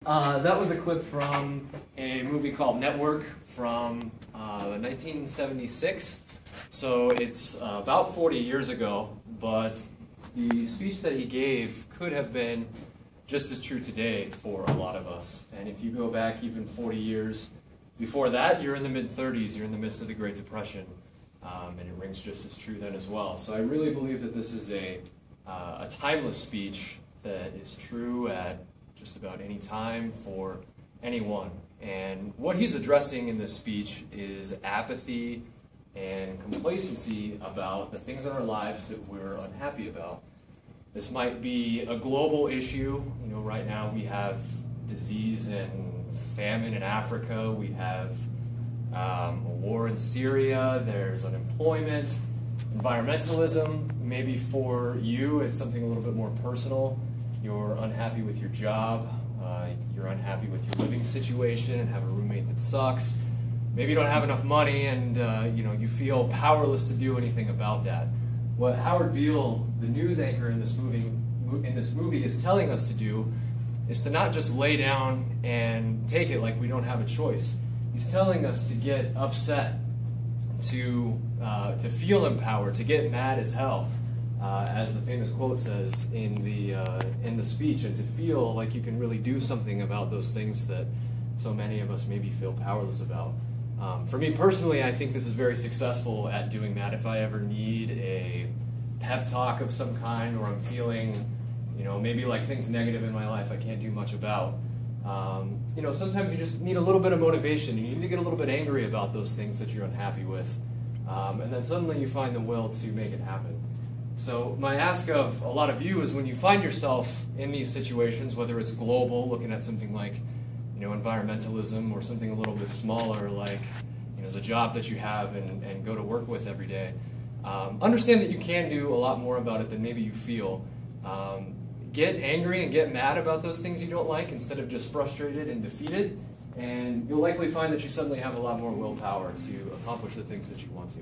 That was a clip from a movie called Network from 1976. So it's about 40 years ago, but the speech that he gave could have been just as true today for a lot of us. And if you go back even 40 years before that, you're in the mid-30s, you're in the midst of the Great Depression, and it rings just as true then as well. So I really believe that this is a timeless speech that is true at just about any time for anyone. And what he's addressing in this speech is apathy and complacency about the things in our lives that we're unhappy about. This might be a global issue. You know, right now we have disease and famine in Africa. We have a war in Syria. There's unemployment, environmentalism. Maybe for you it's something a little bit more personal. You're unhappy with your job, you're unhappy with your living situation and have a roommate that sucks. Maybe you don't have enough money and you feel powerless to do anything about that. What Howard Beale, the news anchor in this movie is telling us to do is to not just lay down and take it like we don't have a choice. He's telling us to get upset, to feel empowered, to get mad as hell. As the famous quote says in the speech, and to feel like you can really do something about those things that so many of us maybe feel powerless about. For me personally, I think this is very successful at doing that. If I ever need a pep talk of some kind, or I'm feeling, maybe like things negative in my life I can't do much about, sometimes you just need a little bit of motivation. You need to get a little bit angry about those things that you're unhappy with, and then suddenly you find the will to make it happen. So my ask of a lot of you is, when you find yourself in these situations, whether it's global, looking at something like environmentalism, or something a little bit smaller like the job that you have and go to work with every day, understand that you can do a lot more about it than maybe you feel. Get angry and get mad about those things you don't like instead of just frustrated and defeated, and you'll likely find that you suddenly have a lot more willpower to accomplish the things that you want to.